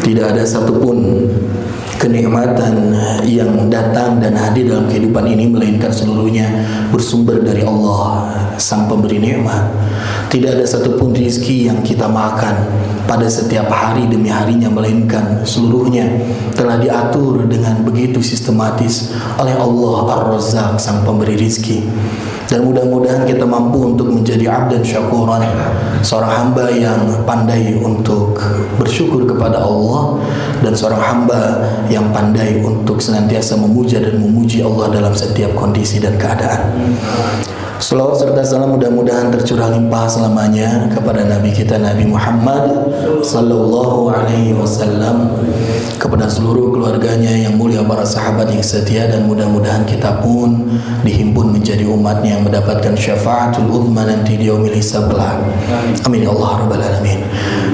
Tidak ada satupun kenikmatan yang datang dan hadir dalam kehidupan ini melainkan seluruhnya bersumber dari Allah, Sang Pemberi nikmat. Tidak ada satupun rezeki yang kita makan pada setiap hari demi harinya melainkan seluruhnya telah diatur dengan begitu sistematis oleh Allah Ar-Razzaq, Sang Pemberi rezeki. Dan mudah-mudahan kita mampu untuk menjadi abdan syakuran, seorang hamba yang pandai untuk bersyukur kepada Allah, dan seorang hamba yang pandai untuk senantiasa memuja dan memuji Allah dalam setiap kondisi dan keadaan. Salawat serta salam mudah-mudahan tercurah limpah selamanya kepada Nabi kita Nabi Muhammad sallallahu alaihi wasallam, kepada seluruh keluarganya yang mulia, para sahabat yang setia, dan mudah-mudahan kita pun dihimpun menjadi umatnya yang mendapatkan syafaatul uzma nanti di yaumil hisab kelak. Amin ya Allah rabbal alamin.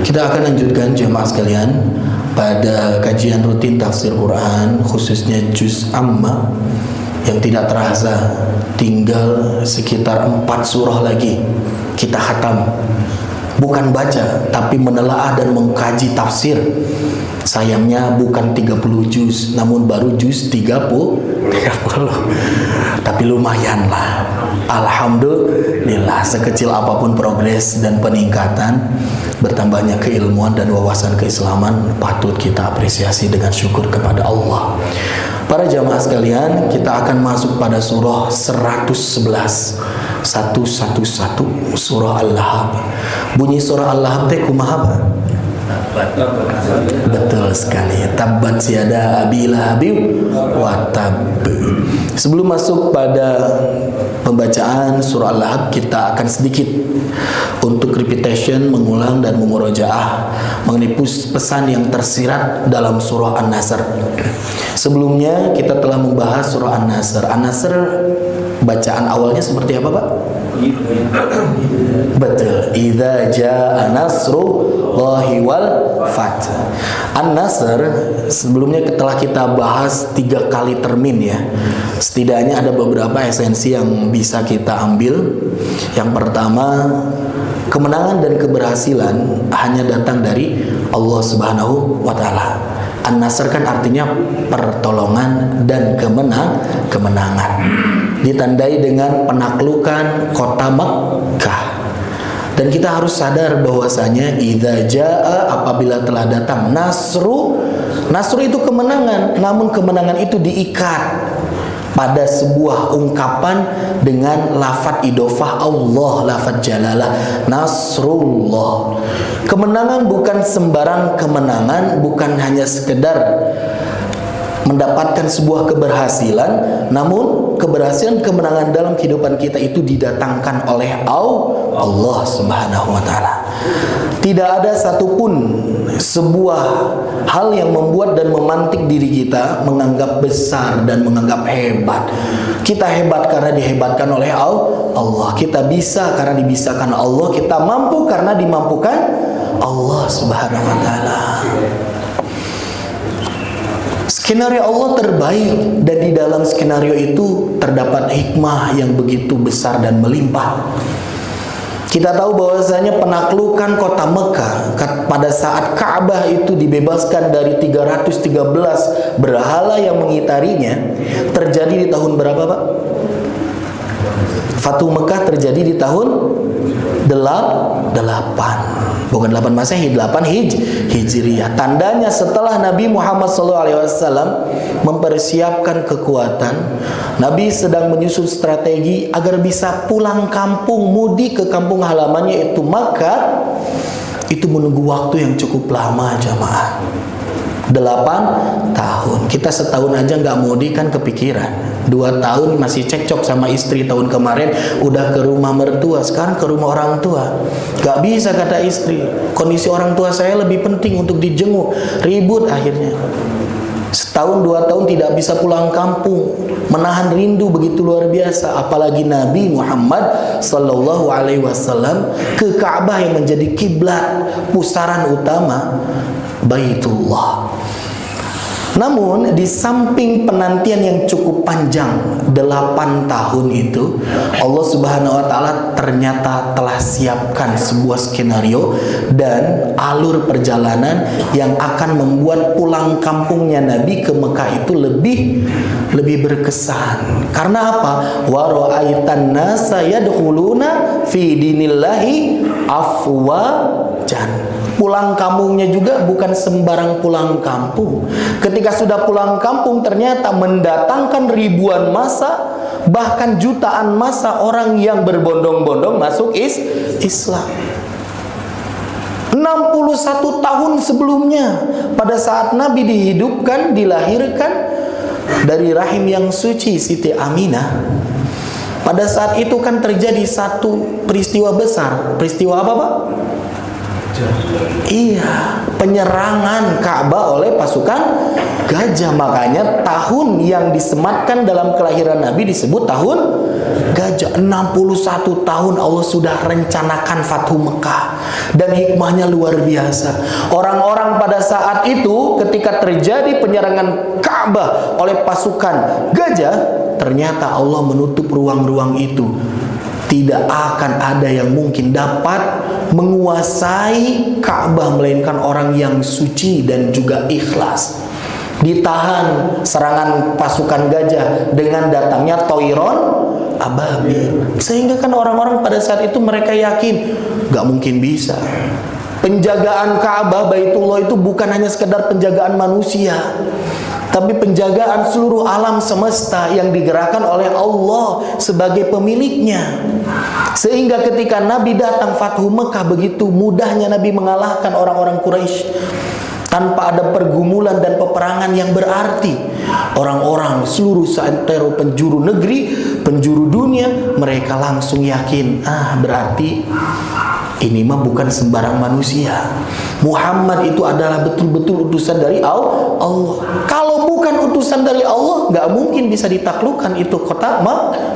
Kita akan lanjutkan jemaah sekalian pada kajian rutin tafsir Quran, khususnya juz amma, yang tidak terasa tinggal sekitar 4 surah lagi kita khatam. Bukan baca, tapi menelaah dan mengkaji tafsir. Sayangnya bukan 30 juz, namun baru juz 30. Tapi lumayan lah. Alhamdulillah, sekecil apapun progres dan peningkatan, bertambahnya keilmuan dan wawasan keislaman patut kita apresiasi dengan syukur kepada Allah. Para jamaah sekalian, kita akan masuk pada surah 111, 111, surah Al-Lahab. Bunyi surah Al-Lahab teh kumaha? Betul sekali. Tabbat yada abi lahabin wa tab. Sebelum masuk pada pembacaan surah Al-Lahab, kita akan sedikit untuk repetition, mengulang dan memurojaah mengenai pesan yang tersirat dalam surah An-Nasr. Sebelumnya kita telah membahas surah An-Nasr. An-Nasr bacaan awalnya seperti apa, Pak? Betul. Idza jaa nasrullahi wal fath. An-Nasr sebelumnya telah kita bahas 3 kali termin ya. Setidaknya ada beberapa esensi yang bisa kita ambil. Yang pertama, kemenangan dan keberhasilan hanya datang dari Allah Subhanahu wa taala. An-Nasr kan artinya pertolongan dan kemenangan. Ditandai dengan penaklukan kota Makkah. Dan kita harus sadar bahwasanya idza jaa, apabila telah datang nasru itu kemenangan, namun kemenangan itu diikat pada sebuah ungkapan dengan lafadz idofah Allah, lafadz jalalah, Nasrullah. Kemenangan bukan sembarang kemenangan, bukan hanya sekedar mendapatkan sebuah keberhasilan, namun keberhasilan, kemenangan dalam kehidupan kita itu didatangkan oleh Allah Subhanahu wa taala. Tidak ada satupun sebuah hal yang membuat dan memantik diri kita menganggap besar dan menganggap hebat. Kita hebat karena dihebatkan oleh Allah. Kita bisa karena dibisakan Allah. Kita mampu karena dimampukan Allah Subhanahu wa taala. Skenario Allah terbaik, dan di dalam skenario itu terdapat hikmah yang begitu besar dan melimpah. Kita tahu bahwasanya penaklukan kota Mekah pada saat Ka'bah itu dibebaskan dari 313 berhala yang mengitarinya terjadi di tahun berapa, Pak? Fatuh Mekah terjadi di tahun 8, bukan 8 Masehi, 8 Hijriah. Tandanya setelah Nabi Muhammad SAW mempersiapkan kekuatan, Nabi sedang menyusun strategi agar bisa pulang kampung, mudik ke kampung halamannya, yaitu Makkah. Itu menunggu waktu yang cukup lama, jamaah. 8 tahun. Kita setahun aja nggak mudik kan kepikiran. 2 tahun masih cekcok sama istri, tahun kemarin udah ke rumah mertua, sekarang ke rumah orang tua. Gak bisa, kata istri, kondisi orang tua saya lebih penting untuk dijenguk. Ribut akhirnya. Setahun 2 tahun tidak bisa pulang kampung, menahan rindu begitu luar biasa. Apalagi Nabi Muhammad Sallallahu Alaihi Wasallam ke Ka'bah yang menjadi kiblat pusaran utama Baitullah. Namun di samping penantian yang cukup panjang 8 tahun itu, Allah Subhanahu wa taala ternyata telah siapkan sebuah skenario dan alur perjalanan yang akan membuat pulang kampungnya Nabi ke Mekah itu lebih berkesan. Karena apa? Wa ra'aitan nasa yadkhuluna fi dinillahi afwajan. Pulang kampungnya juga bukan sembarang pulang kampung. Ketika sudah pulang kampung ternyata mendatangkan ribuan massa, bahkan jutaan massa orang yang berbondong-bondong masuk Islam. 61 tahun sebelumnya, pada saat Nabi dihidupkan, dilahirkan dari rahim yang suci Siti Aminah, pada saat itu kan terjadi satu peristiwa besar. Peristiwa apa, Pak? Iya, penyerangan Ka'bah oleh pasukan gajah. Makanya tahun yang disematkan dalam kelahiran Nabi disebut tahun gajah. 61 tahun Allah sudah rencanakan Fathu Mekah, dan hikmahnya luar biasa. Orang-orang pada saat itu ketika terjadi penyerangan Ka'bah oleh pasukan gajah, ternyata Allah menutup ruang-ruang itu. Tidak akan ada yang mungkin dapat menguasai Ka'bah melainkan orang yang suci dan juga ikhlas. Ditahan serangan pasukan gajah dengan datangnya Toiron ababil. Sehingga kan orang-orang pada saat itu mereka yakin gak mungkin bisa. Penjagaan Ka'bah Baitullah itu bukan hanya sekedar penjagaan manusia, tapi penjagaan seluruh alam semesta yang digerakkan oleh Allah sebagai pemiliknya. Sehingga ketika Nabi datang Fathu Mekah, begitu mudahnya Nabi mengalahkan orang-orang Quraisy tanpa ada pergumulan dan peperangan yang berarti. Orang-orang seluruh seantero penjuru negeri, penjuru dunia, mereka langsung yakin, berarti ini mah bukan sembarang manusia. Muhammad itu adalah betul-betul utusan dari Allah. Kalau bukan utusan dari Allah, nggak mungkin bisa ditaklukkan itu kota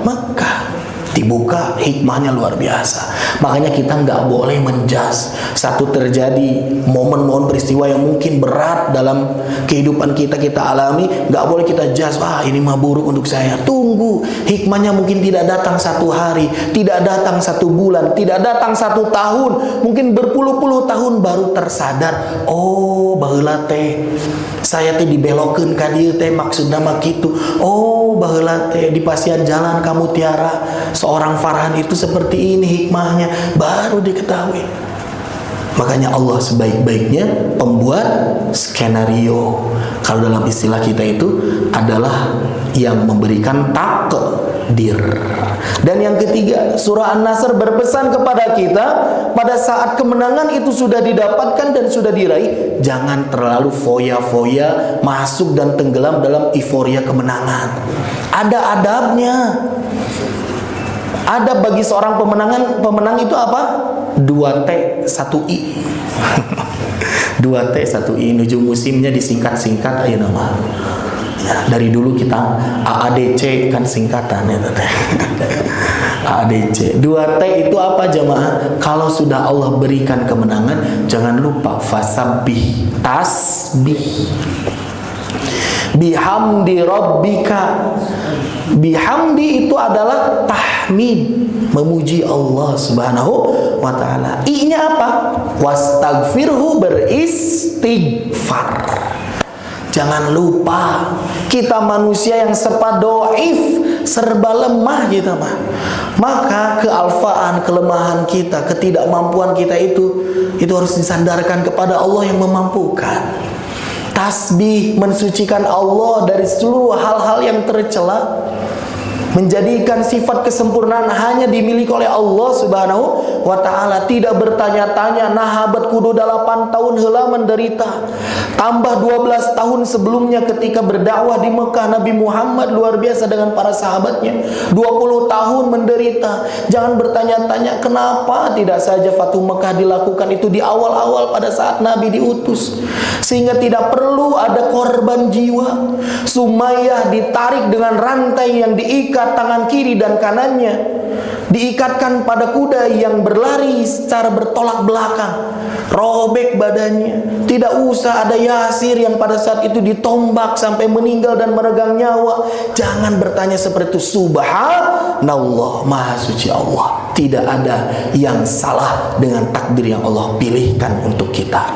Makkah. Dibuka, hikmahnya luar biasa. Makanya kita nggak boleh menjas. Satu terjadi momen-momen peristiwa yang mungkin berat dalam kehidupan kita alami, nggak boleh kita jas, ini mah buruk untuk saya. Tunggu, hikmahnya mungkin tidak datang 1 hari, tidak datang 1 bulan, tidak datang 1 tahun, mungkin berpuluh-puluh tahun baru tersadar. Oh, baheula teh saya teh dibelokeun ka dieu teh maksudna mah kitu. Oh, baheula teh di pasian jalan kamu tiara seorang Farhan itu seperti ini hikmahnya, baru diketahui. Makanya Allah sebaik-baiknya pembuat skenario. Kalau dalam istilah kita itu adalah yang memberikan takdir. Dan yang ketiga, surah An-Nasr berpesan kepada kita, pada saat kemenangan itu sudah didapatkan dan sudah diraih, jangan terlalu foya-foya masuk dan tenggelam dalam euforia kemenangan. Ada adabnya. Ada bagi seorang pemenang itu apa? 2T 1I. 2T 1I, nuju musimnya disingkat-singkat aja nama. Ya, dari dulu kita AADC kan singkatan itu teh. AADC. 2T itu apa jamaah? Kalau sudah Allah berikan kemenangan, jangan lupa fasabbih, tasbih. Bihamdi rabbika. Bihamdi itu adalah tahmid, memuji Allah Subhanahu wa taala. I-nya apa? Wastaghfirhu, beristighfar. Jangan lupa, kita manusia yang serba doif, serba lemah kita mah. Maka kealfaan, kelemahan kita, ketidakmampuan kita itu harus disandarkan kepada Allah yang memampukan. Tasbih, mensucikan Allah dari seluruh hal-hal yang tercela, menjadikan sifat kesempurnaan hanya dimiliki oleh Allah Subhanahu wa ta'ala. Tidak bertanya-tanya, nahabat kudu 8 tahun heula menderita, tambah 12 tahun sebelumnya ketika berdakwah di Mekah. Nabi Muhammad luar biasa dengan para sahabatnya, 20 tahun menderita. Jangan bertanya-tanya kenapa tidak saja Fathu Mekah dilakukan itu di awal-awal pada saat Nabi diutus, sehingga tidak perlu ada korban jiwa. Sumayyah ditarik dengan rantai yang diikat tangan kiri dan kanannya, diikatkan pada kuda yang berlari secara bertolak belakang, robek badannya. Tidak usah ada Yasir yang pada saat itu ditombak sampai meninggal dan meregang nyawa. Jangan bertanya seperti itu. Subhanallah, maha suci Allah. Tidak ada yang salah dengan takdir yang Allah pilihkan untuk kita.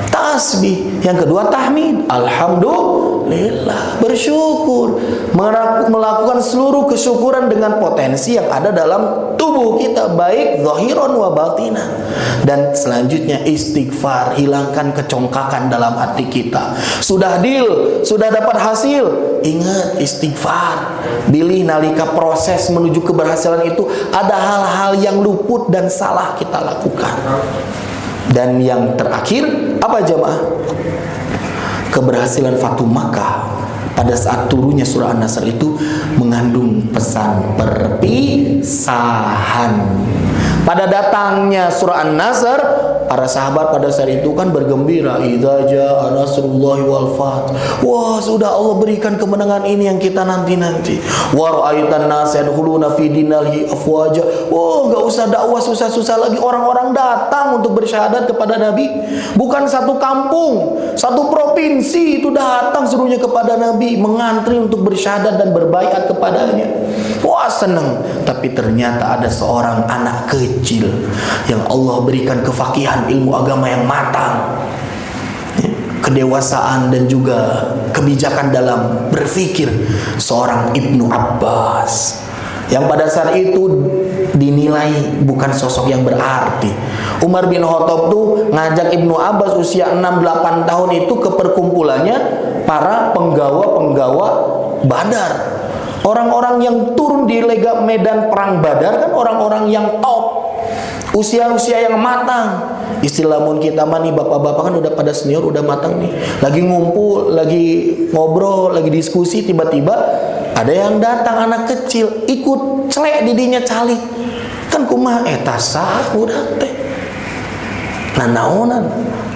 Tasbih. Yang kedua tahmid, alhamdulillah, bersyukur, melakukan seluruh kesyukuran dengan potensi yang ada dalam tubuh kita, baik zahiran wa batinan. Dan selanjutnya istighfar, hilangkan kecongkakan dalam hati kita. Sudah deal, sudah dapat hasil, ingat istighfar. Pilih nalika proses menuju keberhasilan itu ada hal-hal yang luput dan salah kita lakukan. Dan yang terakhir, apa jamaah? Keberhasilan Fatu Makkah pada saat turunnya surah An-Nasr itu mengandung pesan perpisahan. Pada datangnya surah An-Nasr, para sahabat pada saat itu kan bergembira, idza jaa nasrullahi wal fath. Wah, sudah Allah berikan kemenangan ini yang kita nanti-nanti. Wa ra'aitan nas yadkhuluna fi dinillahi afwaja. Wah, enggak usah dakwah susah-susah lagi, orang-orang datang untuk bersyahadat kepada Nabi. Bukan satu kampung, satu provinsi itu datang seluruhnya kepada Nabi, mengantri untuk bersyahadat dan berbaiat kepadanya. Wah, senang. Tapi ternyata ada seorang anak kecil yang Allah berikan kefakihan ilmu agama yang matang, kedewasaan dan juga kebijakan dalam berpikir, seorang Ibnu Abbas yang pada saat itu dinilai bukan sosok yang berarti. Umar bin Khattab tuh ngajak Ibnu Abbas usia 6-8 tahun itu ke perkumpulannya para penggawa-penggawa Badar. Orang-orang yang turun di medan perang Badar kan orang-orang yang top, usia-usia yang matang. Istilah mun kita mah nih, bapak-bapak kan udah pada senior, udah matang nih. Lagi ngumpul, lagi ngobrol, lagi diskusi, tiba-tiba ada yang datang anak kecil, ikut celek didinya cali. Kan kumaha eta sah udah teh. Nah, naonan.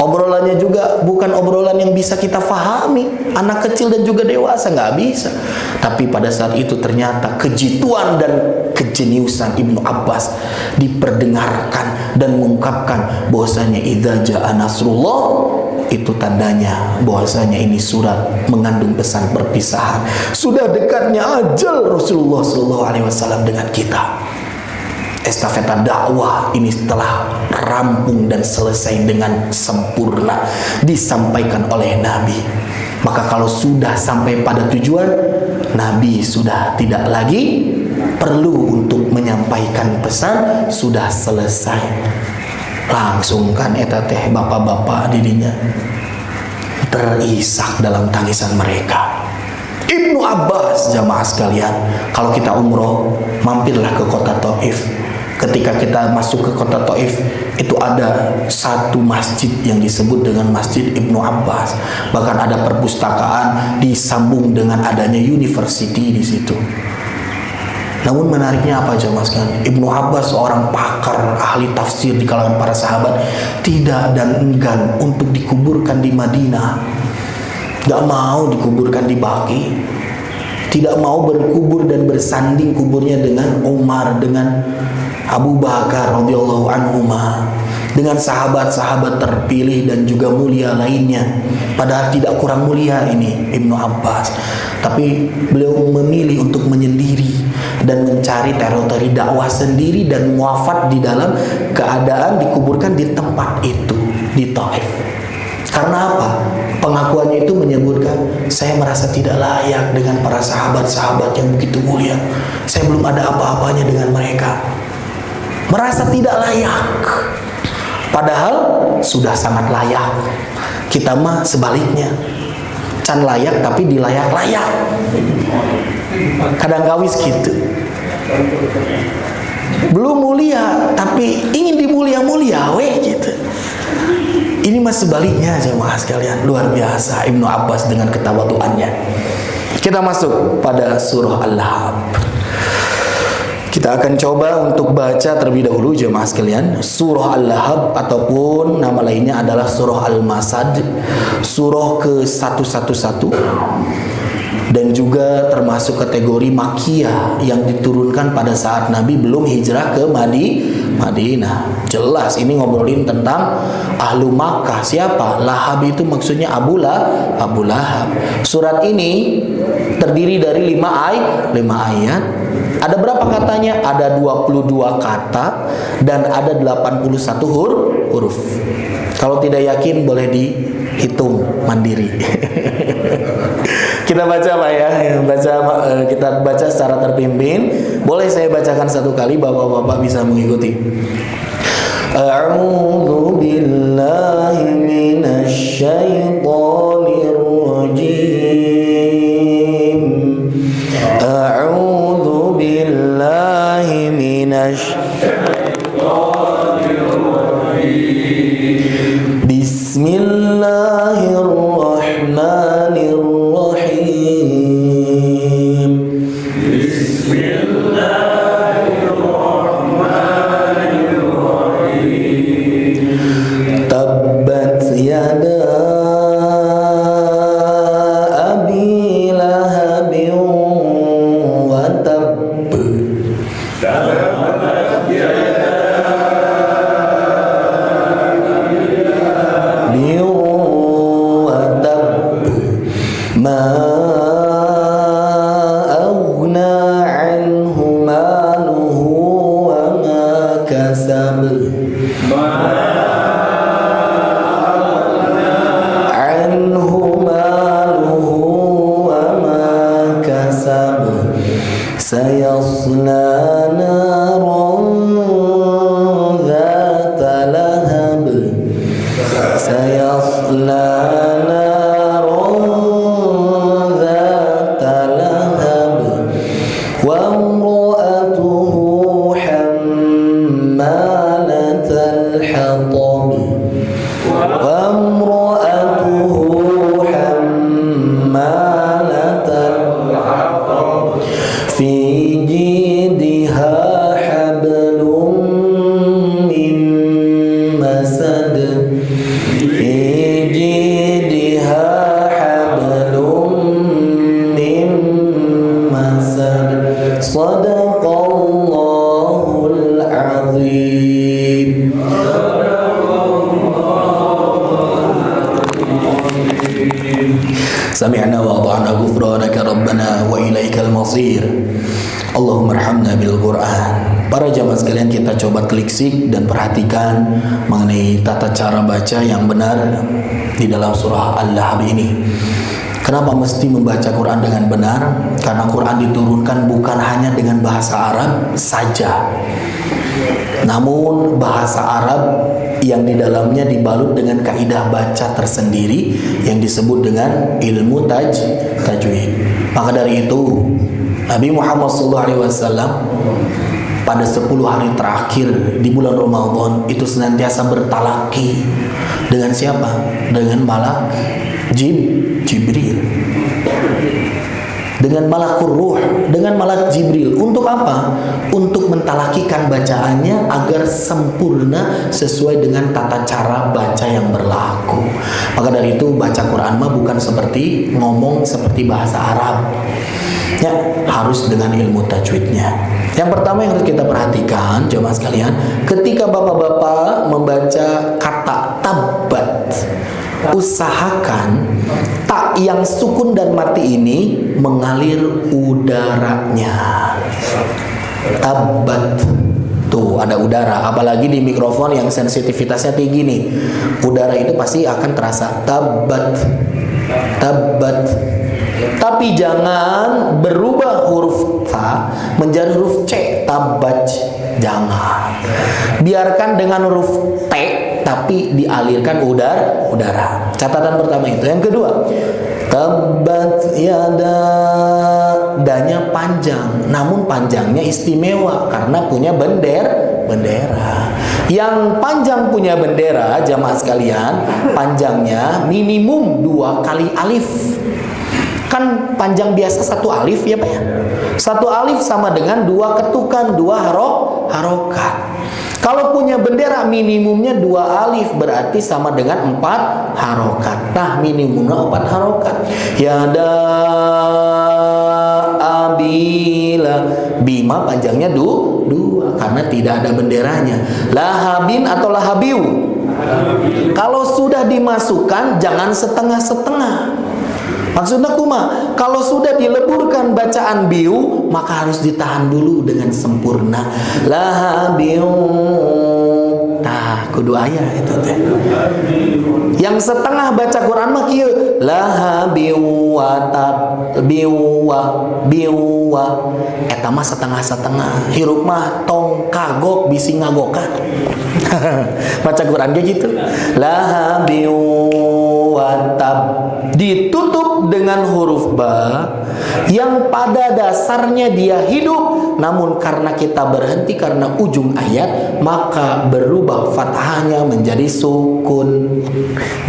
Obrolannya juga bukan obrolan yang bisa kita fahami. Anak kecil dan juga dewasa nggak bisa. Tapi pada saat itu ternyata kejituan dan kejeniusan Ibnu Abbas diperdengarkan dan mengungkapkan bahwasanya idza jaa nasrullah, itu tandanya bahwasanya ini surat mengandung pesan perpisahan. Sudah dekatnya ajal Rasulullah SAW dengan kita. Estafeta dakwah ini telah rampung dan selesai dengan sempurna disampaikan oleh Nabi. Maka kalau sudah sampai pada tujuan, Nabi sudah tidak lagi perlu untuk menyampaikan pesan, sudah selesai. Langsung kan eta teh bapak-bapak didinya terisak dalam tangisan mereka. Ibnu Abbas, jamaah sekalian, kalau kita umroh mampirlah ke kota Taif. Ketika kita masuk ke kota Taif, itu ada satu masjid yang disebut dengan Masjid Ibnu Abbas. Bahkan ada perpustakaan disambung dengan adanya university di situ. Namun menariknya apa jemaah sekalian? Ibnu Abbas seorang pakar ahli tafsir di kalangan para sahabat tidak dan enggan untuk dikuburkan di Madinah. Gak mau dikuburkan di Baqi. Tidak mau berkubur dan bersanding kuburnya dengan Umar, dengan Abu Bakar radhiyallahu anhuma, dengan sahabat-sahabat terpilih dan juga mulia lainnya. Padahal tidak kurang mulia ini Ibnu Abbas, tapi beliau memilih untuk menyendiri dan mencari teritori dakwah sendiri dan muafat di dalam keadaan dikuburkan di tempat itu, di Taif. Karena apa? Pengakuannya itu menyebutkan, saya merasa tidak layak dengan para sahabat-sahabat yang begitu mulia. Saya belum ada apa-apanya dengan mereka. Merasa tidak layak. Padahal sudah sangat layak. Kita mah sebaliknya. Can layak tapi dilayak-layak. Kadang kawis gitu. Belum mulia tapi ingin dimulia-mulia weh gitu. Ini mah sebaliknya jemaah sekalian. Luar biasa Ibnu Abbas dengan ketawaduannya. Kita masuk pada surah Al-Lahab. Kita akan coba untuk baca terlebih dahulu jemaah sekalian. Surah Al-Lahab ataupun nama lainnya adalah surah Al-Masad, surah ke-111 dan juga termasuk kategori Makkiyah yang diturunkan pada saat Nabi belum hijrah ke Madinah. Jelas ini ngobrolin tentang ahlu Makkah. Siapa? Lahab itu maksudnya Abu Lahab. Surat ini terdiri dari 5 ayat. Ada berapa katanya? Ada 22 kata dan ada 81 huruf. Kalau tidak yakin boleh dihitung mandiri. Kita baca Pak ya, kita baca secara terpimpin. Boleh saya bacakan satu kali, bapak-bapak bisa mengikuti. A'udzu billahi minasy syaithanir rajim. A'udzu billahi minasy syaitanir rajim. Bismillahirrahmanirrahim. Bismillahirrahmanirrahim. Tabbat yada abi lahabin wa tabb. Tabbat yada ma aghna anhu maluhu wa ma kasab. Anhu maluhu wa ma kasab. Sayasla naran dhata lahab. Sayasla Sami'na wa ata'na ghufranaka rabbana wa ilaikal masir. Allahumma arhamna bil Qur'an. Para jamaah sekalian, kita coba telisik dan perhatikan mengenai tata cara baca yang benar di dalam surah Al-Lahab ini. Kenapa mesti membaca Quran dengan benar? Karena Quran diturunkan bukan hanya dengan bahasa Arab saja, namun bahasa Arab yang di dalamnya dibalut dengan kaidah baca tersendiri yang disebut dengan ilmu tajwid. Maka dari itu Nabi Muhammad SAW pada 10 hari terakhir di bulan Ramadan itu senantiasa bertalaki dengan siapa? Dengan malak Jibril, dengan malakul ruh, dengan malak Jibril. Untuk apa? Untuk mentalakikan bacaannya agar sempurna sesuai dengan tata cara baca yang berlaku. Maka dari itu baca Quran mah bukan seperti ngomong seperti bahasa Arab ya, harus dengan ilmu tajwidnya. Yang pertama yang harus kita perhatikan jemaah sekalian, ketika bapak-bapak membaca kata tabat, usahakan tak yang sukun dan mati ini mengalir udaranya. Tabat, tuh ada udara. Apalagi di mikrofon yang sensitivitasnya tinggi nih, udara itu pasti akan terasa. Tabat, tabat. Tapi jangan berubah huruf ta menjadi huruf c, tabat. Jangan. Biarkan dengan huruf t tapi dialirkan udara. Catatan pertama itu. Yang kedua, tabat yada, danya panjang, namun panjangnya istimewa karena punya bendera. Yang panjang punya bendera, jamaah sekalian, panjangnya minimum 2 kali alif. Kan panjang biasa 1 alif ya Pak ya. 1 alif sama dengan 2 ketukan, 2 harokat. Kalau punya bendera minimumnya 2 alif, berarti sama dengan 4 harokat. Nah minimumnya 4 harokat. Yada sabila. Bima panjangnya dua karena tidak ada benderanya. Lahabin atau lahabiu. Kalau sudah dimasukkan jangan setengah-setengah. Maksudnya kuma, kalau sudah dileburkan bacaan biu, maka harus ditahan dulu dengan sempurna. Lahabiu. Nah, kudu aya itu teh. Yang setengah baca Quran mah kieu, lahabiu wa tab biwa. Eta mah setengah-setengah. Hirup mah tong kagok bisi ngagokan. Baca Quran kayak gitu. Lahabiu wa tab, ditutup dengan huruf ba yang pada dasarnya dia hidup, namun karena kita berhenti karena ujung ayat maka berubah fathahnya menjadi sukun.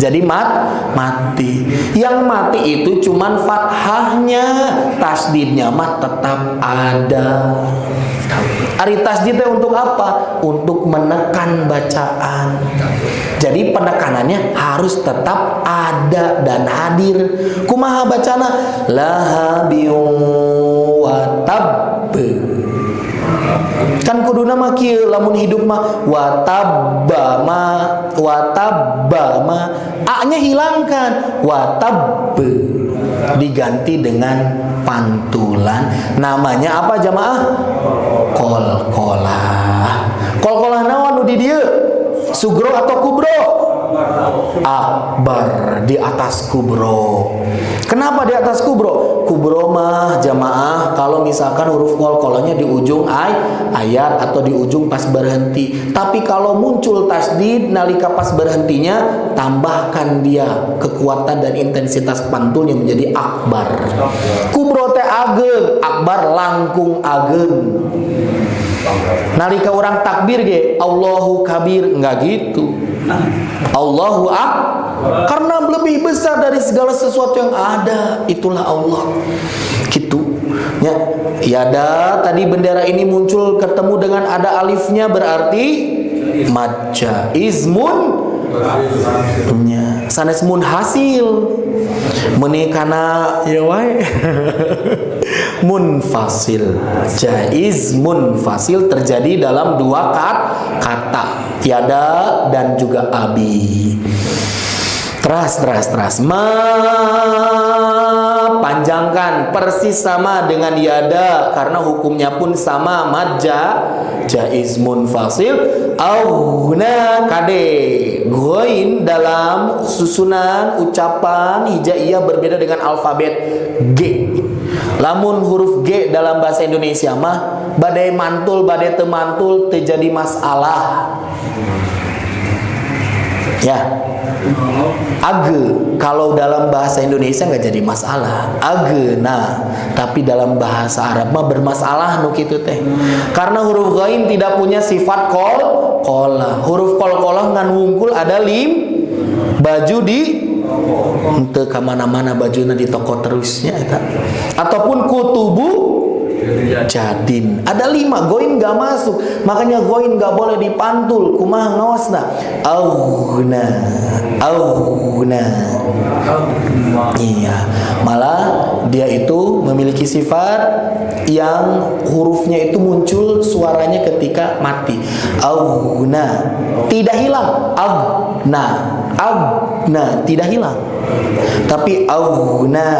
Jadi mati. Yang mati itu cuman fathahnya, tasdidnya mah tetap ada. Ari tasdidnya untuk apa? Untuk menekan bacaan. Jadi penekanannya harus tetap ada dan hadir. Kumaha bacana? Lahabiu wa tab. Kan kudu nama kieu lamun hidup mah watabba ma a-nya hilangkan, watab diganti dengan pantulan. Namanya apa jamaah? Kolkolah. Kolkolah naon nu di dieu? Sugro atau kubro? Akbar, di atas kubro. Kenapa di atas kubro? Kubro mah jamaah kalau misalkan huruf kolkolahnya di ujung ayat atau di ujung pas berhenti. Tapi kalau muncul tasdid nalika pas berhentinya, tambahkan dia kekuatan dan intensitas pantulnya menjadi akbar. Kubro teh ageng, akbar langkung ageng. Nalika orang takbir ge Allahu kabir, enggak gitu. Allahu akbar, karena lebih besar dari segala sesuatu yang ada, itulah Allah. Gitu. Ya, yada tadi bendera ini muncul ketemu dengan ada alifnya berarti madja. Izmun nya sanes mun hasil menikana ya wae. Munfasil, jaiz munfasil terjadi dalam dua kata, tiada dan juga abi. Teras ma panjangkan persis sama dengan yada karena hukumnya pun sama, madja jaiz munfasil. Auna kade goin dalam susunan ucapan hijaiyah berbeda dengan alfabet G. Lamun huruf G dalam bahasa Indonesia mah badai mantul badai temantul terjadi masalah. Ya. Age kalau dalam bahasa Indonesia nggak jadi masalah, age nah, tapi dalam bahasa Arab mah bermasalah nu kitu teh. Karena huruf ghain tidak punya sifat qalqalah. Huruf qalqalah ngan wungkul ada baju di henteu ka mana-mana bajuna di toko terusnya eta. Ataupun kutubu jadin ada 5, goin gak masuk, makanya goin gak boleh dipantul. Kumaha ngaosna? Auna. Iya, malah dia itu memiliki sifat yang hurufnya itu muncul suaranya ketika mati. Auna tidak hilang, agna tidak hilang, tapi auna.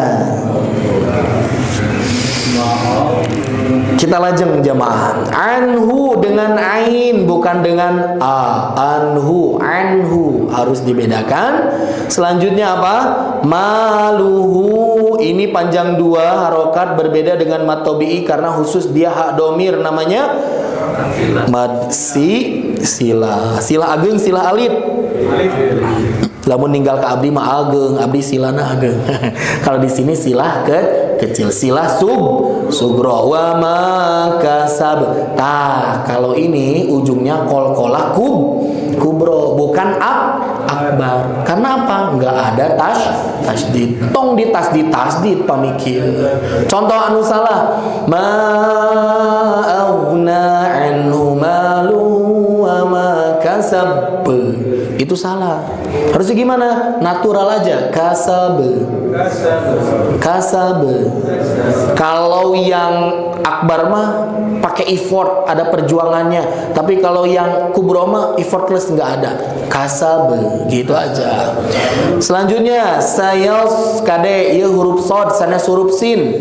Kita lajeng jamaah. Anhu dengan ain bukan dengan a. Anhu harus dibedakan. Selanjutnya apa? Maluhu, ini panjang 2 harokat berbeda dengan mad tabi'i karena khusus dia hak domir, namanya mad sila ageng sila alit. Lamun ninggal ke abdi mah ageng, abdi silana ageng. Kalau di sini silah kecil, silah sugro wa makasab. Tah, kalau ini ujungnya kolkolah kubro, bukan akbar. Karena apa? Enggak ada tasdid. Tong di tasdid pamikir. Contoh anu salah, ma'aghna anhu malu wa makasab. Itu salah. Harusnya gimana? Natural aja. Kasabe. Kasabe. Kalau yang akbar mah pakai effort, ada perjuangannya. Tapi kalau yang kubro mah effortless, nggak ada. Kasabe, gitu aja. Selanjutnya sayos kade, ya huruf sod, sana huruf sin.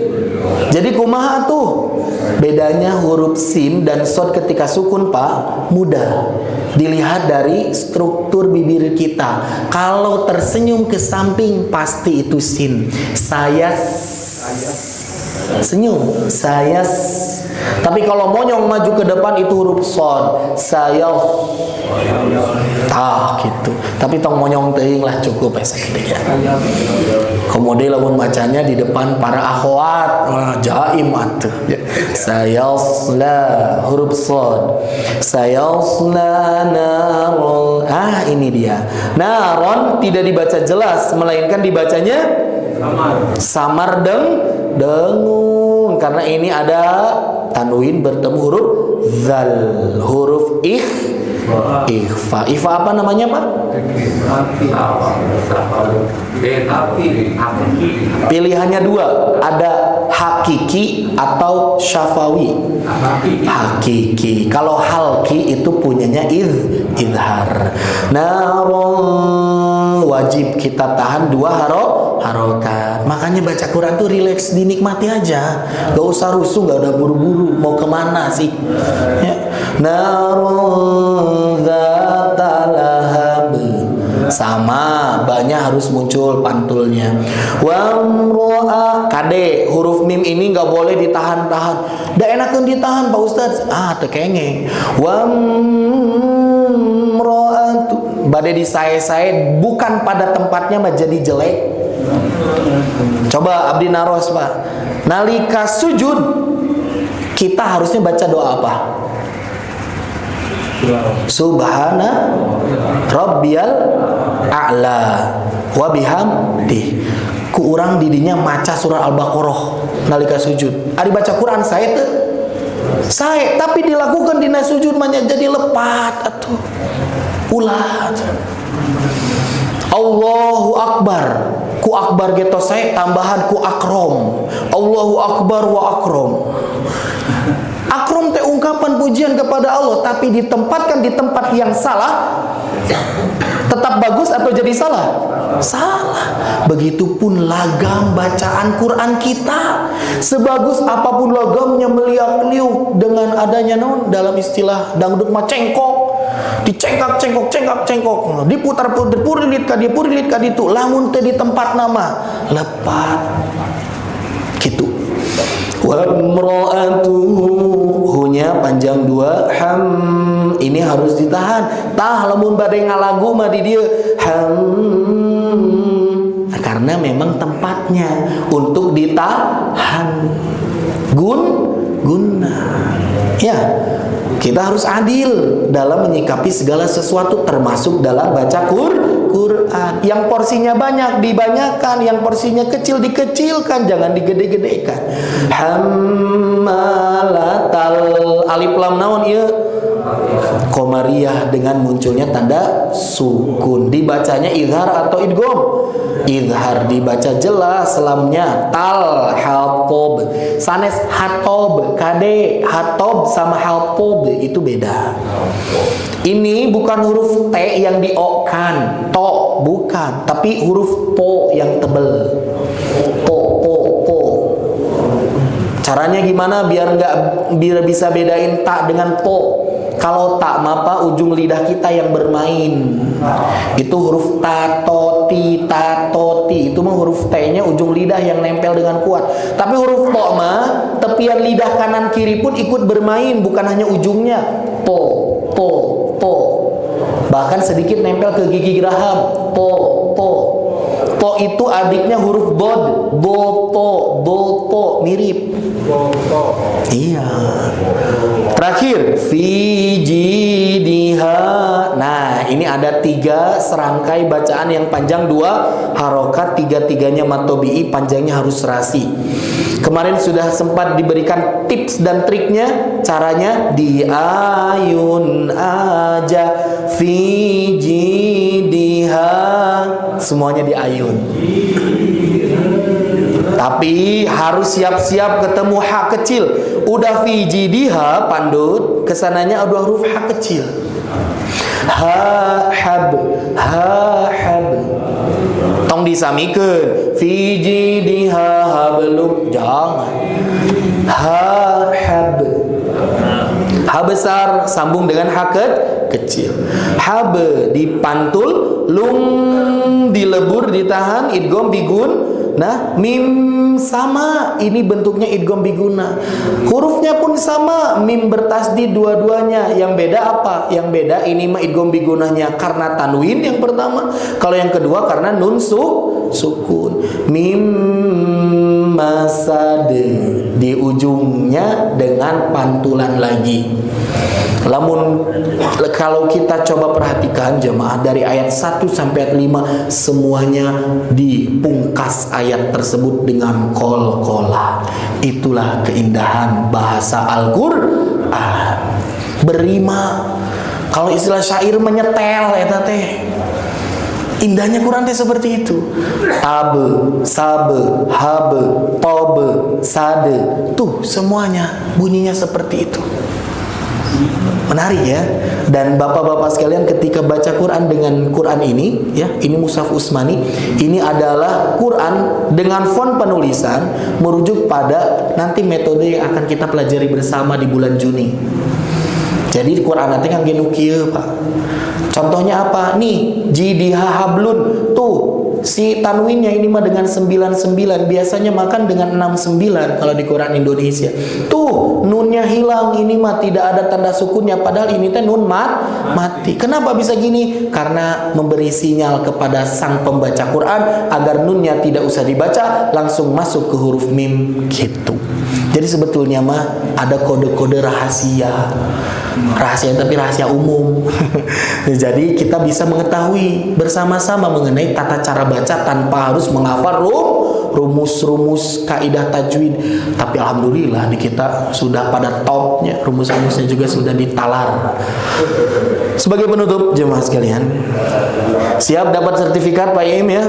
Jadi kumaha tuh? Bedanya huruf sin dan sod ketika sukun, Pak, mudah. Dilihat dari struktur bibir kita. Kalau tersenyum ke samping pasti itu sin. Saya senyum, saya. Tapi kalau monyong maju ke depan itu huruf sod. Saya gitu. Tapi tong monyong teuing lah cukup ya ya. Kemudian lamun bacanya di depan para akhwat, jaim atuh. Sayasla huruf sod. Sayasla naron. Ini dia. Naron tidak dibaca jelas, melainkan dibacanya samar dengung, karena ini ada tanwin bertemu huruf zal, huruf ikhfa. Ikhfa apa namanya, Pak? Pilihannya dua, ada hakiki atau syafawi. Hakiki. Kalau halki itu punyanya idhar. Naron wajib kita tahan dua harokat. Makanya baca Quran tuh rileks, dinikmati aja. Gak usah rusuh, gak ada buru-buru. Mau kemana sih? Ya. Narun zatalahab. Sama, banyak harus muncul pantulnya. Wamro'a kade, huruf mim ini gak boleh ditahan-tahan. Dah enakan ditahan, Pak Ustadz. Tekenge. Wamro'atu badai disae-sae bukan pada tempatnya mah jadi jelek. Coba abdi naros, Pak. Nalika sujud kita harusnya baca doa apa? Subhana rabbiyal a'la wa bihamdi. Ku urang didinya maca surah Al-Baqarah nalika sujud. Ari baca Quran saya teu sae, tapi dilakukan dina sujud mah jadi lepat atuh. Ulah. Allahu Akbar. Ku akbar geto saya tambahan ku akrom. Allahu Akbar wa akrom. Akrom teh ungkapan pujian kepada Allah, tapi ditempatkan di tempat yang salah, tetap bagus atau jadi salah? Salah. Begitupun lagam bacaan Quran kita. Sebagus apapun lagamnya meliak-liuk dengan adanya dalam istilah dangdut mah cengkok. Dicengkok, diputar-putar, purilit ka ditu, lamun teh di tempat nama lepat gitu. Wa imra'atuhu, hunya panjang dua, ini harus ditahan. Tah lamun bade ngalagu mah di dieu karena memang tempatnya untuk ditahan. Guna. Ya. Kita harus adil dalam menyikapi segala sesuatu, termasuk dalam baca Quran. Yang porsinya banyak dibanyakan, yang porsinya kecil dikecilkan, jangan digede-gedekan. Hammalatal alif lam naon ieu? Komariah dengan munculnya tanda sukun. Dibacanya idhar atau idgham? Idhar dibaca jelas, lamnya tal hatob. Sanes hatob, kade hatob sama hatob itu beda. Ini bukan huruf T yang di-o-kan, to bukan, tapi huruf po yang tebel. Po. Caranya gimana biar bisa bedain ta dengan po? Kalau tak mapa ujung lidah kita yang bermain. Itu huruf tatoti. Itu mah huruf T-nya ujung lidah yang nempel dengan kuat. Tapi huruf to mah tepian lidah kanan kiri pun ikut bermain, bukan hanya ujungnya. Po. Bahkan sedikit nempel ke gigi geraham. Po. Po itu adiknya huruf bod. Boto mirip. Iya. Terakhir fijidiha. Nah, ini ada 3 serangkai bacaan yang panjang 2 harokat, 3-tiganya matobi'i, panjangnya harus serasi. Kemarin sudah sempat diberikan tips dan triknya. Caranya di ayun aja, fiji jidiha, semuanya di ayun. Tapi harus siap-siap ketemu ha kecil. Udah fi jidiha pandut, kesananya ada huruf ha kecil. Ha hab, ha hab. Tong disamikeun, fi jidiha hablum, jangan. Ha hab. Ha besar sambung dengan ha kecil. Hab dipantul, lung dilebur ditahan, idgham bigun. Nah, mim sama, ini bentuknya idgham biguna. Hurufnya pun sama, mim bertasdid dua-duanya. Yang beda apa? Yang beda ini mah idgham bigunahnya karena tanwin yang pertama. Kalau yang kedua karena nun sukun. Mim masade di ujungnya dengan pantulan lagi. Namun kalau kita coba perhatikan jemaah, dari ayat 1 sampai ayat 5 semuanya dipungkas ayat tersebut dengan qol-qolah. Itulah keindahan bahasa Al-Qur'an. Berima. Kalau istilah syair menyetel eta teh. Indahnya Quran teh seperti itu. Tabe, sabe, habe, tobe, sade. Tuh semuanya bunyinya seperti itu. Menarik ya. Dan bapak-bapak sekalian, ketika baca Quran dengan Quran ini ya, ini Mushaf Utsmani, ini adalah Quran dengan font penulisan merujuk pada nanti metode yang akan kita pelajari bersama di bulan Juni. Jadi Quran nanti kan genu kieu, Pak. Contohnya apa? Nih, jidiha hablun. Tuh, si tanwinnya ini mah dengan 99. Biasanya makan dengan 69 kalau di Quran Indonesia. Tuh, nunnya hilang. Ini mah tidak ada tanda sukunnya. Padahal ini teh nun mati. Kenapa bisa gini? Karena memberi sinyal kepada sang pembaca Quran agar nunnya tidak usah dibaca, langsung masuk ke huruf mim gitu. Jadi sebetulnya mah ada kode-kode rahasia. Rahasia tapi rahasia umum. Jadi kita bisa mengetahui bersama-sama mengenai tata cara baca tanpa harus menghafal rumus-rumus kaidah tajwid. Tapi alhamdulillah di kita sudah pada topnya, rumus-rumusnya juga sudah ditalar. Sebagai penutup jemaah sekalian, siap dapat sertifikat Pak Im ya?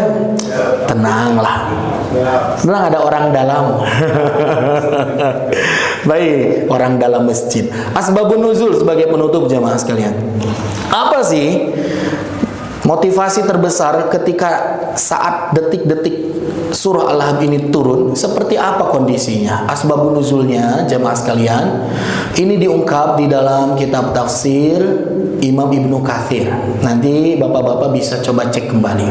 Tenanglah. Tenang, ada orang dalam. Baik, orang dalam masjid. Asbabun nuzul sebagai penutup jemaah sekalian. Apa sih motivasi terbesar ketika saat detik-detik surah Al-Lahab ini turun? Seperti apa kondisinya? Asbabun nuzulnya jemaah sekalian, ini diungkap di dalam kitab tafsir Imam Ibnu Katsir. Nanti bapak-bapak bisa coba cek kembali.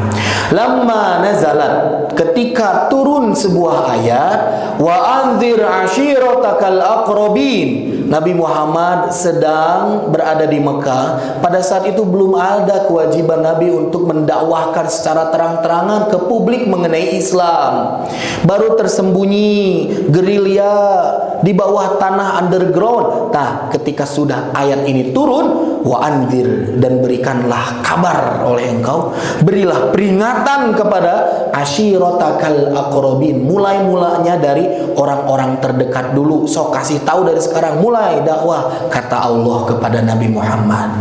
Lamma nazalat, ketika turun sebuah ayat, wa anzir ashiratakal aqrabin. Nabi Muhammad sedang berada di Mekah. Pada saat itu belum ada kewajiban Nabi untuk mendakwahkan secara terang-terangan ke publik mengenai Islam. Baru tersembunyi, gerilya di bawah tanah underground. Nah, ketika sudah ayat ini turun, wa anzir, dan berikanlah kabar oleh engkau, berilah peringatan kepada ashiratakal aqrabin. Mulai-mulanya dari orang-orang terdekat dulu. Sok kasih tahu dari sekarang, mulai dakwah, kata Allah kepada Nabi Muhammad.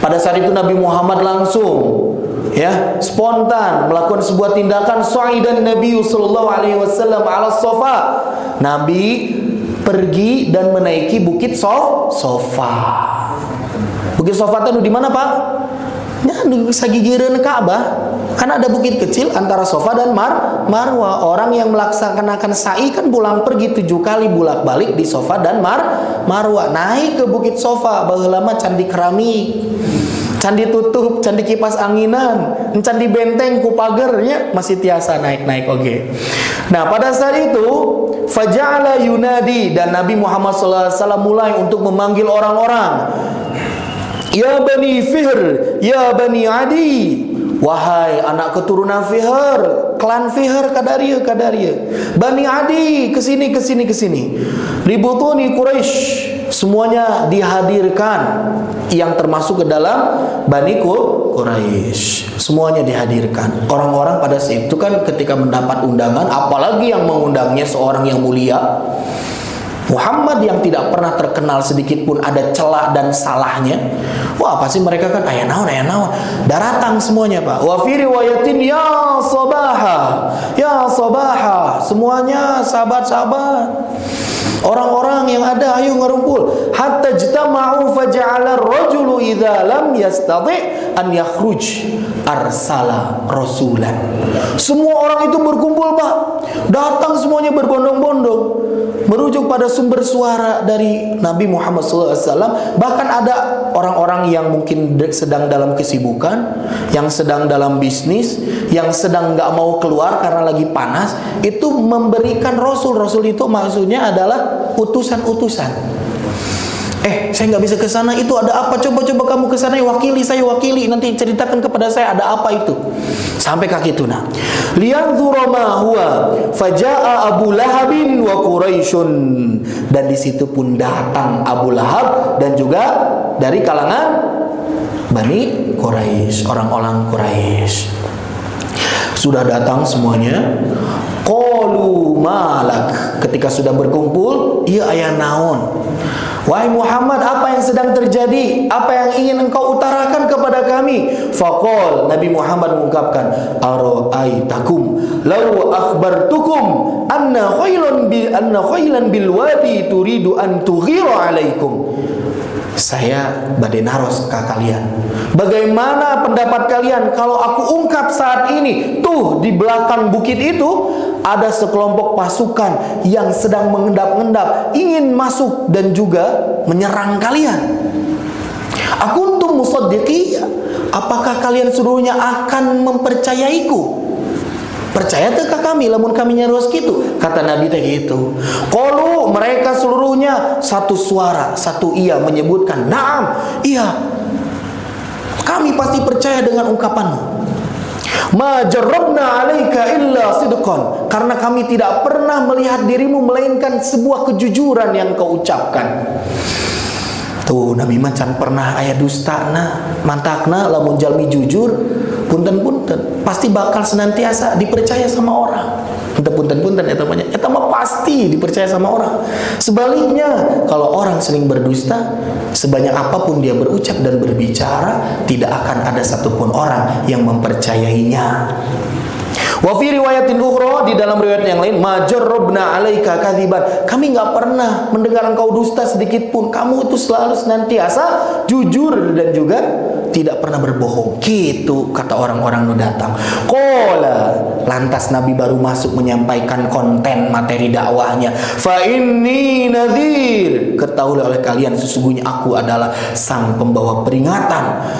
Pada saat itu Nabi Muhammad langsung ya spontan melakukan sebuah tindakan. Sa'idan Nabi sallallahu alaihi wasallam ala Safa. Nabi pergi dan menaiki bukit Safa. Bukit Safa itu di mana, Pak? Ya, di sagigireun Ka'bah. Kan ada bukit kecil antara Safa dan Marwah. Orang yang melaksanakan sa'i kan pulang pergi 7 kali bolak-balik di Safa dan Marwah. Naik ke bukit Safa, baheula mah candi keramik, candi tutup, candi kipas anginan, candi benteng ku pagernya masih tiasa naik-naik oge. Nah, pada saat itu faja'ala yunadi, dan Nabi Muhammad SAW mulai untuk memanggil orang-orang. Ya Bani Fihr, ya Bani Adi, wahai anak keturunan Fihr, klan Fihr, kadaria. Bani Adi, kesini. Ributuni Quraisy, semuanya dihadirkan, yang termasuk ke dalam Bani Quraisy. Semuanya dihadirkan. Orang-orang pada saat itu kan ketika mendapat undangan, apalagi yang mengundangnya seorang yang mulia, Muhammad yang tidak pernah terkenal sedikit pun ada celah dan salahnya. Wah, pasti mereka kan ayah naon. Daratang semuanya, Pak. Wa fi riwayatin ya sabaha. Semuanya sahabat-sahabat. Orang-orang yang ada ayo ngerumpul hatta jitama'u faja'ala ar-rajulu idza lam yastati' an yakhruj arsala rasulan. Semua orang itu berkumpul, Pak. Datang semuanya berbondong-bondong merujuk pada sumber suara dari Nabi Muhammad SAW. Bahkan ada orang-orang yang mungkin sedang dalam kesibukan, yang sedang dalam bisnis, yang sedang nggak mau keluar karena lagi panas, itu memberikan Rasul itu maksudnya adalah utusan-utusan. Saya nggak bisa ke sana, itu ada apa? Coba kamu ke sana, saya wakili, nanti ceritakan kepada saya ada apa itu. Sampai kaki tuna. Liyanzura ma huwa faja'a Abu Lahabin wa Quraisyun. Dan di situ pun datang Abu Lahab dan juga dari kalangan Bani Quraisy, orang-orang Quraisy. Sudah datang semuanya. Qalu malak. Ketika sudah berkumpul, ia ayah naon. Wahai Muhammad, apa yang sedang terjadi? Apa yang ingin engkau utarakan kepada kami? Faqal, Nabi Muhammad mengungkapkan, ara'aitakum law akhbartukum anna khailan bil wadi turidu an tughira alaikum. Saya badenaros ke kalian. Bagaimana pendapat kalian kalau aku ungkap saat ini, tuh di belakang bukit itu ada sekelompok pasukan yang sedang mengendap-endap, ingin masuk dan juga menyerang kalian. Akuntum musaddiqiyya, apakah kalian seluruhnya akan mempercayaiku? Percaya teh ka kami lamun kami nyaruas kitu, kata Nabi teh gitu. Qalu, mereka seluruhnya satu suara, satu iya menyebutkan, "Na'am, iya. Kami pasti percaya dengan ungkapanmu. Ma jarrabna 'alaika illa sidqan." Karena kami tidak pernah melihat dirimu melainkan sebuah kejujuran yang kau ucapkan. Tuh Nabi macan pernah aya dustana, mantakna lamun jalmi jujur, punten-punten pasti bakal senantiasa dipercaya sama orang. Punten-punten eta mah pasti dipercaya sama orang. Sebaliknya, kalau orang sering berdusta, sebanyak apapun dia berucap dan berbicara, tidak akan ada satupun orang yang mempercayainya. Wa fi riwayatin ukhra, di dalam riwayat yang lain, ma jarrabna 'alaika kadziban. Kami enggak pernah mendengar engkau dusta sedikit pun. Kamu itu selalu senantiasa jujur dan juga tidak pernah berbohong. Gitu kata orang-orang nu datang. Qala, lantas Nabi baru masuk menyampaikan konten materi dakwahnya. Fa inni nadhir, ketahuilah oleh kalian sesungguhnya aku adalah sang pembawa peringatan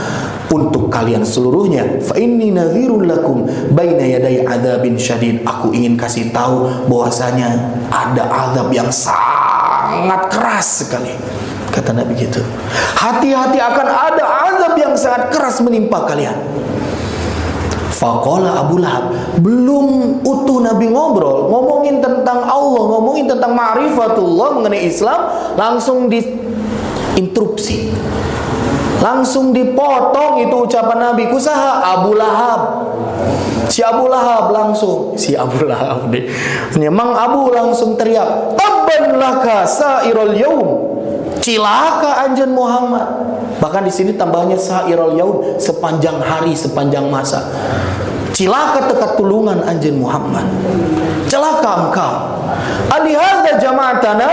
untuk kalian seluruhnya. Fa inni nadhirun lakum baina yaday adzabin syadid. Aku ingin kasih tahu bahwasanya ada azab yang sangat keras sekali. Kata Nabi gitu. Hati-hati, akan ada azab yang sangat keras menimpa kalian. Faqala Abu Lahab, belum utuh Nabi ngomongin tentang Allah, ngomongin tentang ma'rifatullah mengenai Islam, langsung diinterupsi. Langsung dipotong itu ucapan Nabi. Kusaha Abu Lahab. Si Abu Lahab deh. Memang Abu langsung teriak, "Tabban laka sa'irul yaum." Cilaka anjeun Muhammad. Bahkan di sini tambahnya sa'irul yaum, sepanjang hari, sepanjang masa. Cilaka teka tulungan anjeun Muhammad. Celaka engkau. Alihadza jama'atana,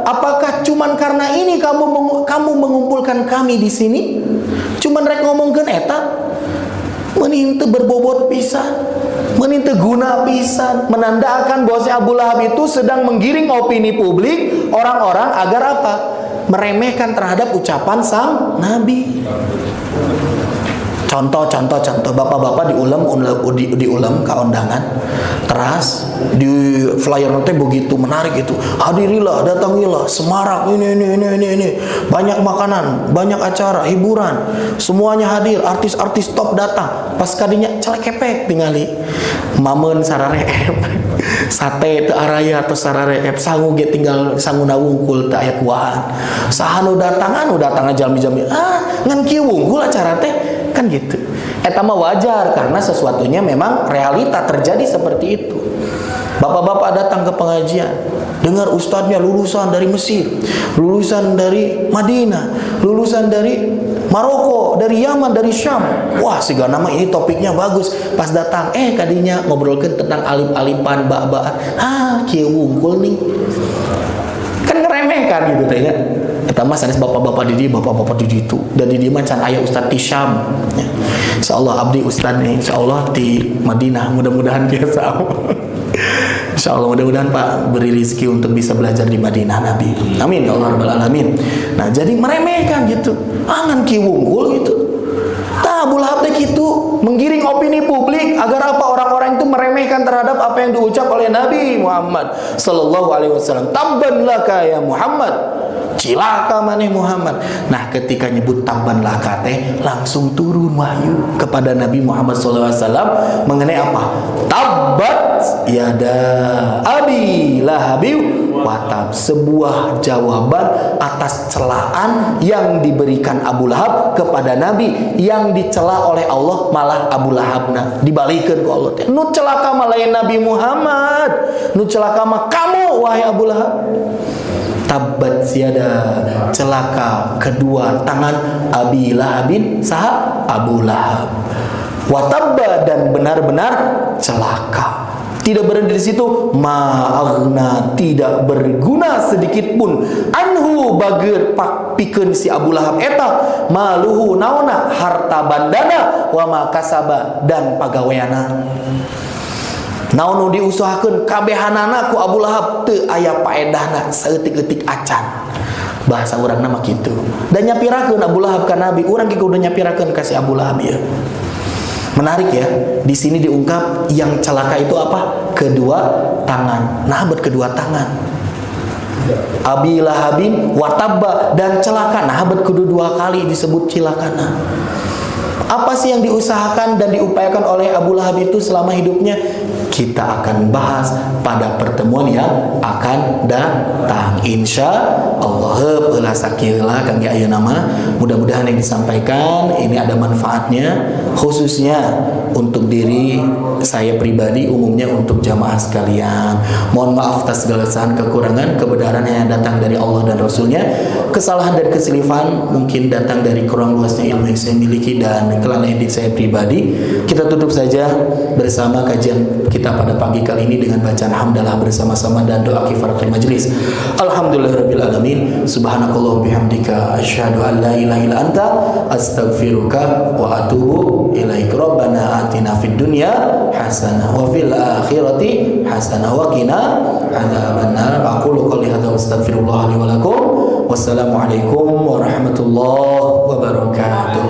apakah cuman karena ini kamu mengumpulkan kami di sini? Cuman rek ngomongkeun eta? Meunin teu berbobot pisan, meunin teu guna pisan, menandakan bahwa si Abu Lahab itu sedang menggiring opini publik orang-orang agar apa? Meremehkan terhadap ucapan sang Nabi. Contoh bapak-bapak diulam ke undangan teras di flyer nanti begitu menarik itu, hadirilah, datangilah semarak ini banyak makanan, banyak acara hiburan, semuanya hadir, artis-artis top datang. Pas kadinya celekepek tingali mamen sarareep sate teu araya atau sarareep sangu ge tinggal sangu wungkul teu aya kuahan. Saha nu datang jalmi-jalmi ngan kieu wungkul acara teh kan gitu. Eta mah wajar karena sesuatunya memang realita terjadi seperti itu. Bapak-bapak datang ke pengajian, dengar ustadznya lulusan dari Mesir, lulusan dari Madinah, lulusan dari Maroko, dari Yaman, dari Syam. Wah, segala nama ini topiknya bagus. Pas datang, kadinya ngobrolkan tentang alip-alipan, bak-bakan. Kieu wungkul nih. Kan ngeremehkan gitu tanya. Eta mah sanes bapak-bapak di itu. Dan di dieu mah can aya Ustaz di Syam. Ya. Insyaallah abdi ustaz nih, insyaallah di Madinah, mudah-mudahan biasa. Insyaallah mudah-mudahan Pak beri rezeki untuk bisa belajar di Madinah Nabi. Amin ya Allah rabbal alamin. Nah, jadi meremehkan gitu. Angan ki wunggul gitu. Tah Abu Lahab teh kitu, menggiring opini publik agar apa orang-orang itu meremehkan terhadap apa yang diucap oleh Nabi Muhammad sallallahu alaihi wasallam. Tabban laka ya Muhammad. Cilaka maneh Muhammad. Nah, ketika nyebut tabban laka teh langsung turun wahyu kepada Nabi Muhammad sallallahu alaihi wasallam mengenai apa? Tabbat yada abi lahabi watab, sebuah jawaban atas celaan yang diberikan Abu Lahab kepada Nabi, yang dicela oleh Allah malah Abu Lahab dibalikkan ke Allah. Nu celaka malah Nabi Muhammad, nu celaka mah kamu wahai Abu Lahab. Tabbat siada, celaka kedua tangan Abi Lahabin saha Abu Lahab. Watabba, dan benar-benar celaka. Tidak berhenti di situ, ma'agna, tidak berguna sedikit pun anhu bager pikeun si Abu Lahab eta maluhu naona harta bandana wa makasaba dan pagaweana. Naon diusahakeun kabehanana ku Abu Lahab teu aya paedahna saeutik-eutik acan. Bahasa urang nama kitu. Dan nyapirakeun Abu Lahab ka Nabi, urang ge kudu nyapirakeun ka si Abu Lahab ya. Menarik ya, di sini diungkap yang celaka itu apa? Kedua tangan. Nah, kedua tangan. Abi Lahabin watabba, dan celaka. Nah, kudu dua kali disebut cilakana. Apa sih yang diusahakan dan diupayakan oleh Abu Lahab itu selama hidupnya? Kita akan bahas pada pertemuan yang akan datang, insya Allah. Heula sakieulah kangge ayeuna nama. Mudah-mudahan yang disampaikan ini ada manfaatnya, khususnya untuk diri saya pribadi, umumnya untuk jamaah sekalian. Mohon maaf atas segala kesalahan, kekurangan, kebenaran yang datang dari Allah dan Rasulnya. Kesalahan dan kesilifan mungkin datang dari kurang luasnya ilmu yang saya miliki dan kelalaian diri saya pribadi. Kita tutup saja bersama kajian kita pada pagi kali ini dengan bacaan hamdalah bersama-sama dan doa kifaratul majlis. Alhamdulillahirabbil alamin. Subhanakallah bihamdika asyhadu an la ilaha illa anta astaghfiruka wa atubu ilaik. Rabbana atina fid dunya hasanah wa fil akhirati hasanah wa qina adzabannar. Aqulu qouli hadza wa astaghfirullah li wa lakum. Wassalamualaikum warahmatullahi wabarakatuh.